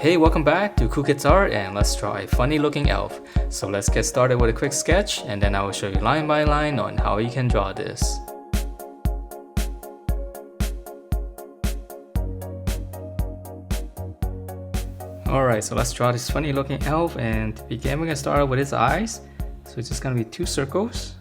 Hey, welcome back to Cool Kids Art, and let's draw a funny looking elf. So let's get started with a quick sketch, and then I will show you line by line on how you can draw this. Alright, so let's draw this funny looking elf, and to begin we're going to start with his eyes. So it's just going to be two circles.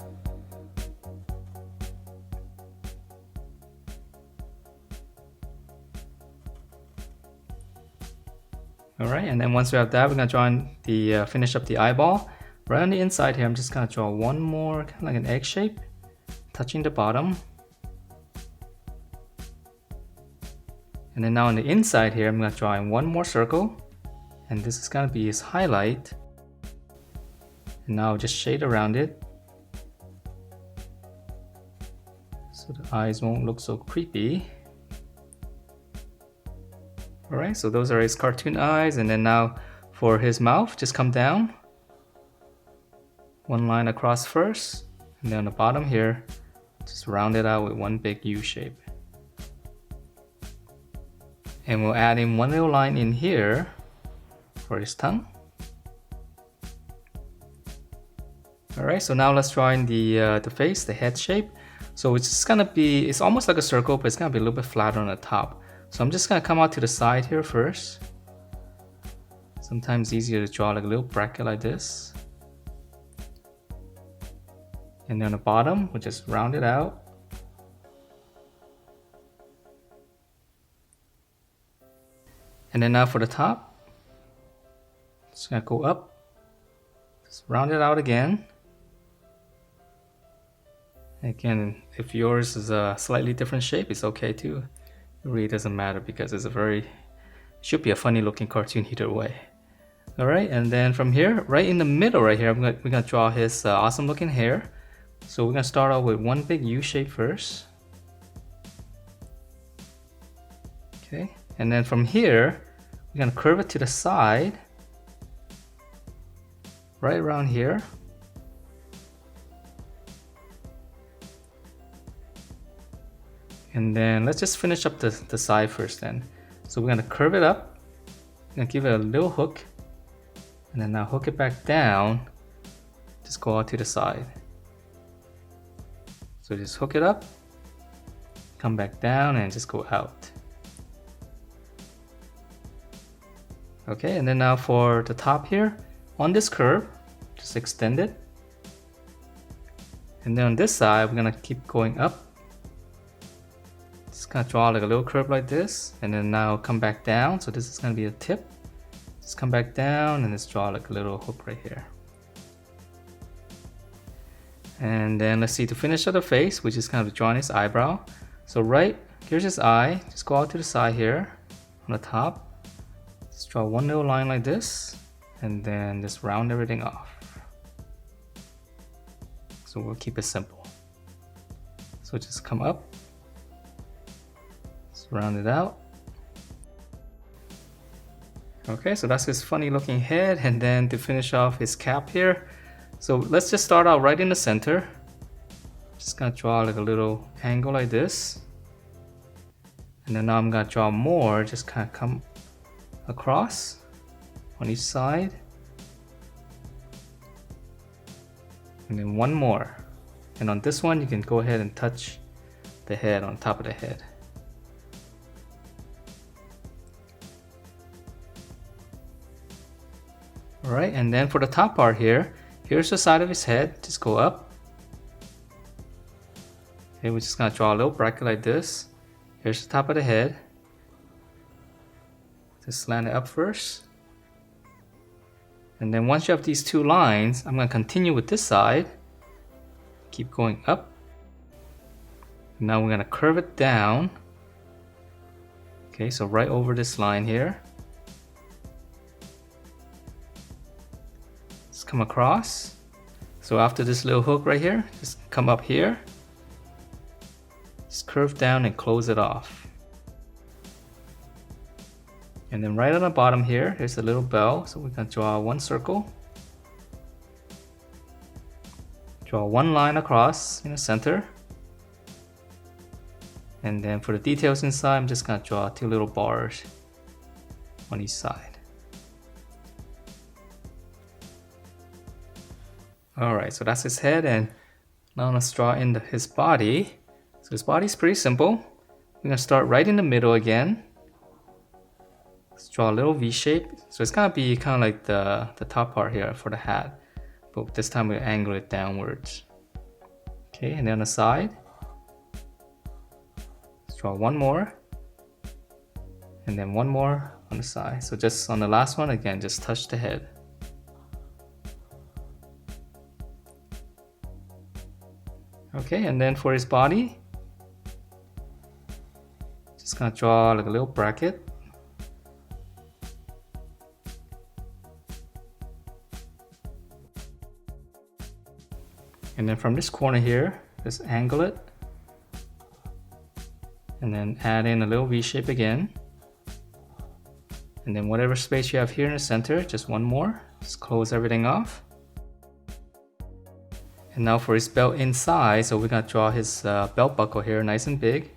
Alright, and then once we have that, we're going to draw in the finish up the eyeball. Right on the inside here, I'm just going to draw one more, kind of like an egg shape, touching the bottom. And then now on the inside here, I'm going to draw in one more circle. And this is going to be his highlight. And now just shade around it, so the eyes won't look so creepy. Alright, so those are his cartoon eyes, and then now for his mouth, just come down. One line across first, and then on the bottom here, just round it out with one big U shape. And we'll add in one little line in here for his tongue. Alright, so now let's draw in the face, the head shape. So it's just gonna be, it's almost like a circle, but it's gonna be a little bit flatter on the top. So I'm just gonna come out to the side here first. Sometimes easier to draw like a little bracket like this. And then on the bottom, we'll just round it out. And then now for the top, just gonna go up, just round it out again. Again, if yours is a slightly different shape, it's okay too. It really doesn't matter because it's should be a funny looking cartoon either way. Alright, and then from here, right in the middle right here, we're gonna draw his awesome looking hair. So we're gonna start out with one big U shape first. Okay, and then from here, we're gonna curve it to the side, right around here. And then let's just finish up the side first then. So we're gonna curve it up, we're gonna give it a little hook, and then now hook it back down, just go out to the side. So just hook it up, come back down, and just go out. Okay, and then now for the top here, on this curve, just extend it. And then on this side, we're gonna keep going up. Just gonna draw like a little curve like this, and then now come back down. So this is gonna be a tip. Just come back down and just draw like a little hook right here. And then let's see, to finish up the face, which is kind of drawing his eyebrow. So right, here's his eye. Just go out to the side here on the top. Just draw one little line like this, and then just round everything off. So we'll keep it simple. So just come up, just round it out. Okay, so that's his funny looking head, and then to finish off his cap here. So let's just start out right in the center. Just gonna draw like a little angle like this. And then now I'm gonna draw more, just kind of come across on each side. And then one more. And on this one, you can go ahead and touch the head on top of the head. Alright, and then for the top part here, here's the side of his head, just go up. Okay, we're just gonna draw a little bracket like this. Here's the top of the head. Just slant it up first. And then once you have these two lines, I'm gonna continue with this side. Keep going up. Now we're gonna curve it down. Okay, so right over this line here. Come across. So after this little hook right here, just come up here, just curve down and close it off. And then right on the bottom here, there's a little bell, so we're gonna draw one circle, draw one line across in the center, and then for the details inside, I'm just gonna draw two little bars on each side. Alright, so that's his head, and now let's draw in his body. So his body's pretty simple. We're gonna start right in the middle again. Let's draw a little V shape. So it's gonna be kind of like the top part here for the hat, but this time we'll angle it downwards. Okay, and then on the side, let's draw one more, and then one more on the side. So just on the last one, again, just touch the head. Okay, and then for his body, just gonna draw like a little bracket. And then from this corner here, just angle it. And then add in a little V shape again. And then whatever space you have here in the center, just one more. Just close everything off. And now for his belt inside, so we're gonna draw his belt buckle here nice and big.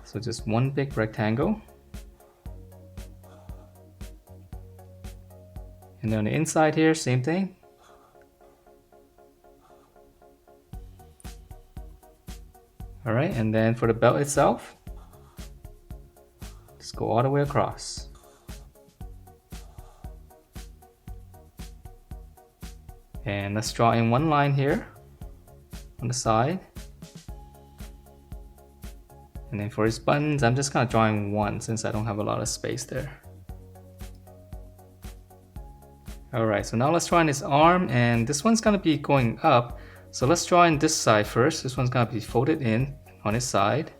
So just one big rectangle. And then on the inside here, same thing. Alright, and then for the belt itself, just go all the way across. And let's draw in one line here on the side. And then for his buttons, I'm just kind of drawing one since I don't have a lot of space there. Alright, so now let's draw in his arm, and this one's gonna be going up. So let's draw in this side first. This one's gonna be folded in on his side.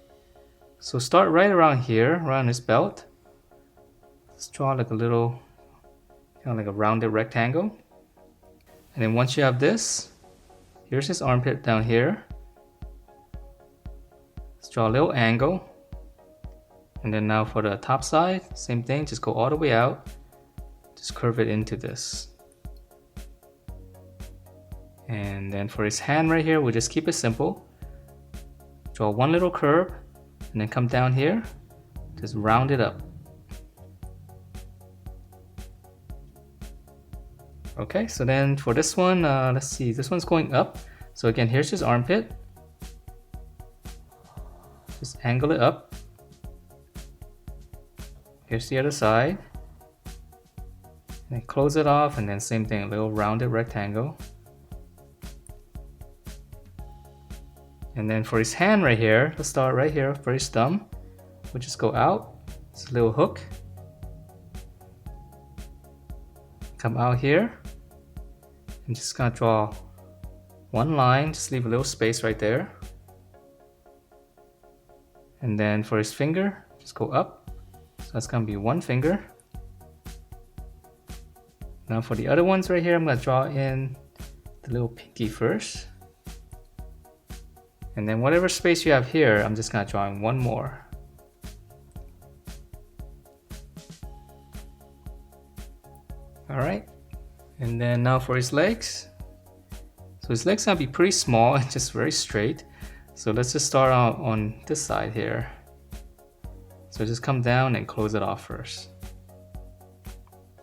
So start right around here, around his belt. Let's draw like a little, kind of like a rounded rectangle. And then once you have this, here's his armpit down here. Let's draw a little angle. And then now for the top side, same thing, just go all the way out. Just curve it into this. And then for his hand right here, we'll just keep it simple. Draw one little curve, and then come down here, just round it up. Okay, so then for this one, let's see, this one's going up. So again, here's his armpit. Just angle it up. Here's the other side. And then close it off, and then same thing, a little rounded rectangle. And then for his hand right here, let's start right here for his thumb. We'll just go out, it's a little hook. Come out here, and just gonna draw one line, just leave a little space right there. And then for his finger, just go up. So that's gonna be one finger. Now for the other ones right here, I'm gonna draw in the little pinky first. And then whatever space you have here, I'm just gonna draw in one more. Alright, and then now for his legs. So his legs gonna be pretty small and just very straight. So let's just start out on this side here. So just come down and close it off first.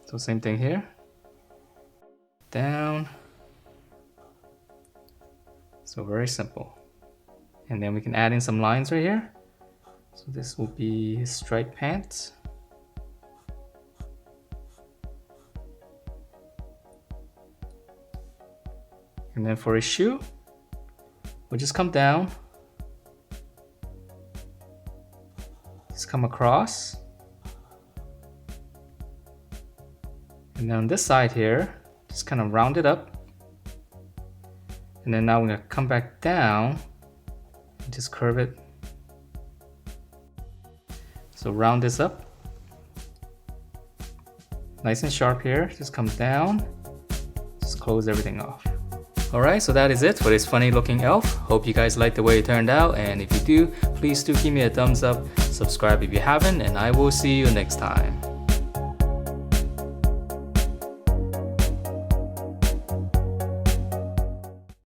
So same thing here. Down. So very simple. And then we can add in some lines right here. So this will be his striped pants. And then for his shoe, we'll just come down. Just come across. And then on this side here, just kind of round it up. And then now we're gonna come back down. Just curve it. So round this up. Nice and sharp here. Just come down. Just close everything off. Alright, so that is it for this funny looking elf. Hope you guys liked the way it turned out, and if you do, please do give me a thumbs up, subscribe if you haven't, and I will see you next time.